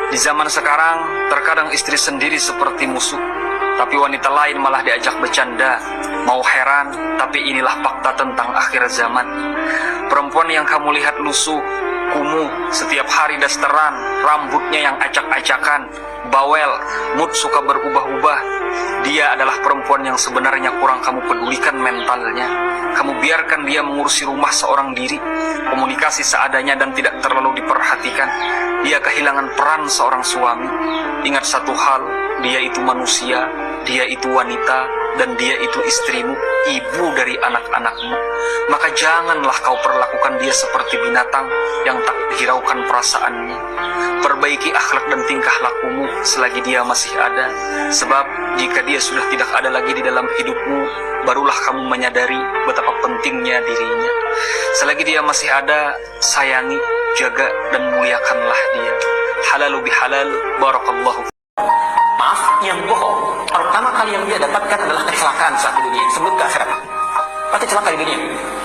Di zaman sekarang, terkadang istri sendiri seperti musuh, tapi wanita lain malah diajak bercanda. Mau heran, tapi inilah fakta tentang akhir zaman. Perempuan yang kamu lihat lusuh, kumuh, setiap hari dasteran, rambutnya yang acak-acakan, bawel, mood suka berubah-ubah. Dia adalah perempuan yang sebenarnya kurang kamu pedulikan mentalnya. Kamu biarkan dia mengurusi rumah seorang diri, komunikasi seadanya dan tidak terlalu diperhatikan. Dia kehilangan peran seorang suami. Ingat satu hal, dia itu manusia, dia itu wanita, dan dia itu istrimu, ibu dari anak-anakmu. Maka janganlah kau perlakukan dia seperti binatang yang tak dihiraukan perasaannya. Perbaiki akhlak dan tingkah lakumu selagi dia masih ada. Sebab jika dia sudah tidak ada lagi di dalam hidupmu, barulah kamu menyadari betapa pentingnya dirinya. Selagi dia masih ada, sayangi, jaga, dan muliakanlah dia. Halalu bihalal, barakallahu. Maaf, yang bohong pertama kali yang dia dapatkan adalah kecelakaan saat di dunia sebelum ke akhirat. Pasti celaka di dunia.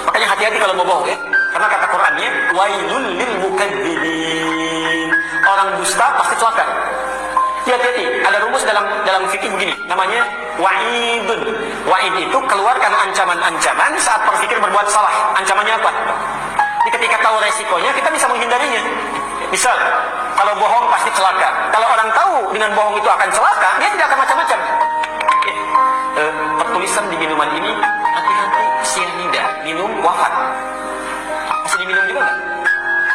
Makanya hati-hati kalau mau bohong ya. Karena kata Qurannya, wailul lil mukadzibin. Orang dusta pasti celaka. Hati-hati, ada rumus dalam fikih begini, namanya wa'idun. Wa'id itu keluar karena ancaman-ancaman saat berpikir berbuat salah. Ancamannya apa? Jadi ketika tahu resikonya, kita bisa menghindarinya. Misal, kalau bohong pasti celaka. Kalau orang tahu dengan bohong itu akan celaka, dia tidak akan macam-macam. Tertulisan di minuman ini, hati-hati cyanida, minum wafat. Masih diminum juga nggak?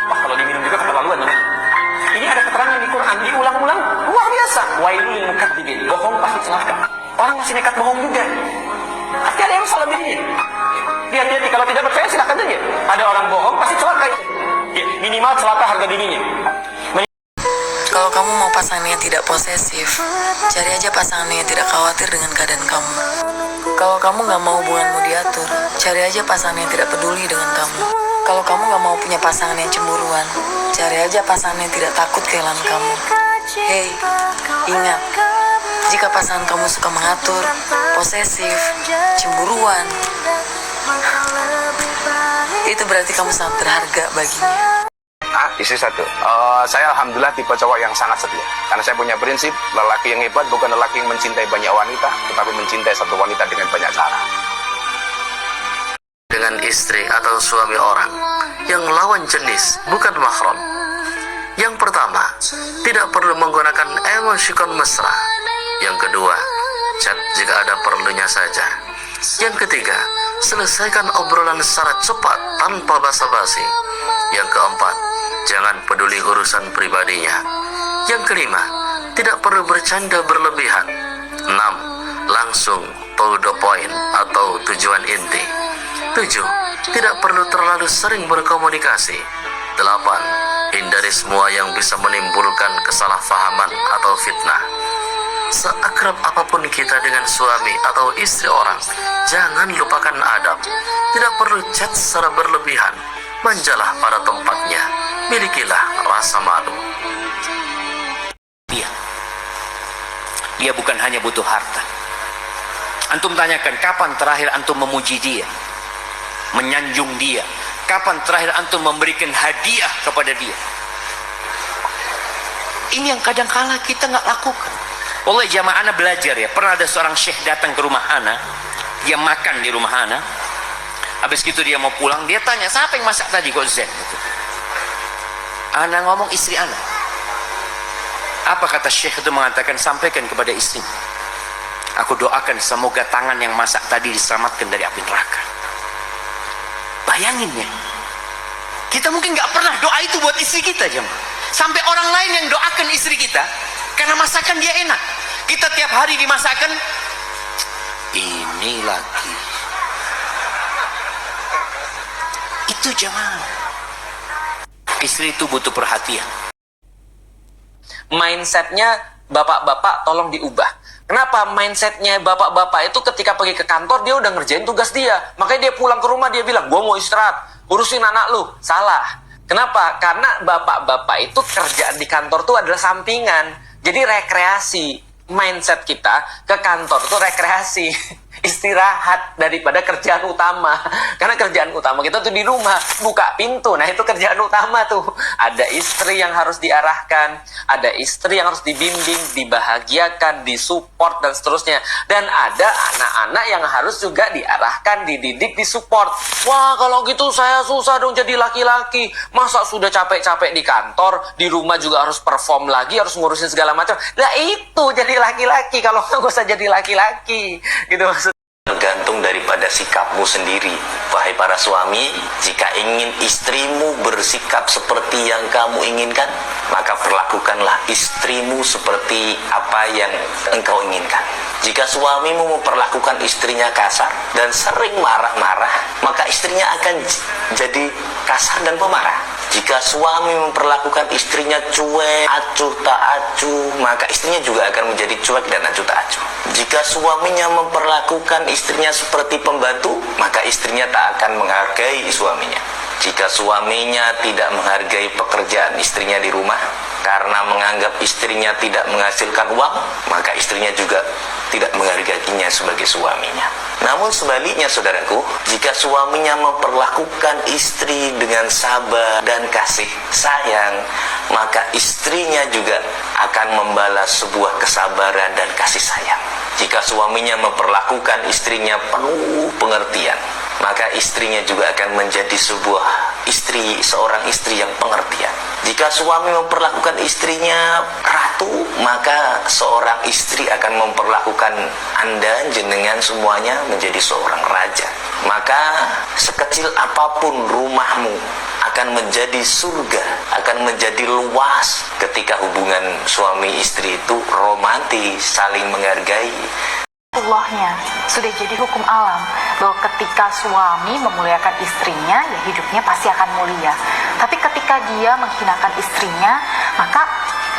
Wah, kalau diminum juga keterlaluan namanya. Ini ada keterangan di Quran, diulang-ulang, luar biasa. Wailul mukadzibin, bohong pasti celaka. Orang masih nekat bohong juga. Pasti ada yang salah dirinya. Hati-hati, kalau tidak percaya silakan aja. Ada orang bohong pasti celaka itu. Ya, minimal celaka harga dirinya. Kalau kamu mau pasangan yang tidak posesif, cari aja pasangan yang tidak khawatir dengan keadaan kamu. Kalau kamu gak mau hubunganmu diatur, cari aja pasangan yang tidak peduli dengan kamu. Kalau kamu gak mau punya pasangan yang cemburuan, cari aja pasangan yang tidak takut kehilangan kamu. Hei, ingat, jika pasangan kamu suka mengatur, posesif, cemburuan, itu berarti kamu sangat berharga baginya. Istri satu. Saya alhamdulillah tipe cowok yang sangat setia. Karena saya punya prinsip, lelaki yang hebat bukan lelaki yang mencintai banyak wanita, tetapi mencintai satu wanita dengan banyak cara. Dengan istri atau suami orang yang lawan jenis bukan mahram. Yang pertama, tidak perlu menggunakan emosikon mesra. Yang kedua, chat jika ada perlunya saja. Yang ketiga, selesaikan obrolan secara cepat tanpa basa-basi. Yang keempat, jangan peduli urusan pribadinya. Yang kelima, tidak perlu bercanda berlebihan. 6. Langsung to the point atau tujuan inti. 7. Tidak perlu terlalu sering berkomunikasi. 8. Hindari semua yang bisa menimbulkan kesalahpahaman atau fitnah. Seakrab apapun kita dengan suami atau istri orang, jangan lupakan adab. Tidak perlu chat secara berlebihan. Manjalah pada tempatnya. Milikilah rasa malu. Dia bukan hanya butuh harta. Antum tanyakan, kapan terakhir antum memuji dia, menyanjung dia? Kapan terakhir antum memberikan hadiah kepada dia? Ini yang kadang kala kita nggak lakukan. Wallahi jamaah ana belajar ya. Pernah ada seorang syekh datang ke rumah ana, dia makan di rumah ana. Habis itu dia mau pulang, dia tanya, siapa yang masak tadi kok Zen? Gitu. Ana ngomong istri ana. Apa kata syekh itu? Mengatakan, sampaikan kepada istrinya, aku doakan semoga tangan yang masak tadi diselamatkan dari api neraka. Bayangin ya, kita mungkin nggak pernah doa itu buat istri kita jemaah. Sampai orang lain yang doakan istri kita karena masakan dia enak. Kita tiap hari dimasakan ini lagi. Itu jemaah. Istri itu butuh perhatian. Mindsetnya bapak-bapak tolong diubah. Kenapa mindsetnya bapak-bapak itu ketika pergi ke kantor dia udah ngerjain tugas dia, makanya dia pulang ke rumah dia bilang, gua mau istirahat, urusin anak lu. Salah. Kenapa? Karena bapak-bapak itu kerjaan di kantor tuh adalah sampingan, jadi rekreasi. Mindset kita ke kantor tuh rekreasi. istirahat daripada kerjaan utama. Karena kerjaan utama kita tuh di rumah, buka pintu. Nah, itu kerjaan utama tuh. Ada istri yang harus diarahkan, ada istri yang harus dibimbing, dibahagiakan, disupport dan seterusnya. Dan ada anak-anak yang harus juga diarahkan, dididik, disupport. Wah, kalau gitu saya susah dong jadi laki-laki. Masa sudah capek-capek di kantor, di rumah juga harus perform lagi, harus ngurusin segala macam. Nah, itu jadi laki-laki. Kalau nggak usah jadi laki-laki. Gitu maksudnya. Tergantung daripada sikapmu sendiri. Wahai para suami, jika ingin istrimu bersikap seperti yang kamu inginkan, maka perlakukanlah istrimu seperti apa yang engkau inginkan. Jika suamimu memperlakukan istrinya kasar dan sering marah-marah, maka istrinya akan jadi kasar dan pemarah. Jika suami memperlakukan istrinya cuek, acuh tak acuh, maka istrinya juga akan menjadi cuek dan acuh tak acuh. Jika suaminya memperlakukan istrinya seperti pembantu, maka istrinya tak akan menghargai suaminya. Jika suaminya tidak menghargai pekerjaan istrinya di rumah, karena menganggap istrinya tidak menghasilkan uang, maka istrinya juga tidak menghargainya sebagai suaminya. Namun sebaliknya saudaraku, jika suaminya memperlakukan istri dengan sabar dan kasih sayang, maka istrinya juga akan membalas sebuah kesabaran dan kasih sayang. Jika suaminya memperlakukan istrinya penuh pengertian, maka istrinya juga akan menjadi seorang istri yang pengertian. Jika suami memperlakukan istrinya ratu, maka seorang istri akan memperlakukan Anda, jenengan semuanya menjadi seorang raja. Maka sekecil apapun rumahmu akan menjadi surga, akan menjadi luas ketika hubungan suami istri itu romantis, saling menghargai. Allahnya sudah jadi hukum alam bahwa ketika suami memuliakan istrinya, ya hidupnya pasti akan mulia. Tapi ketika dia menghinakan istrinya, maka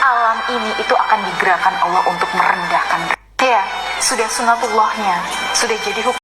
alam ini itu akan digerakkan Allah untuk merendahkan. Ya, sudah sunatullahnya, sudah jadi hukum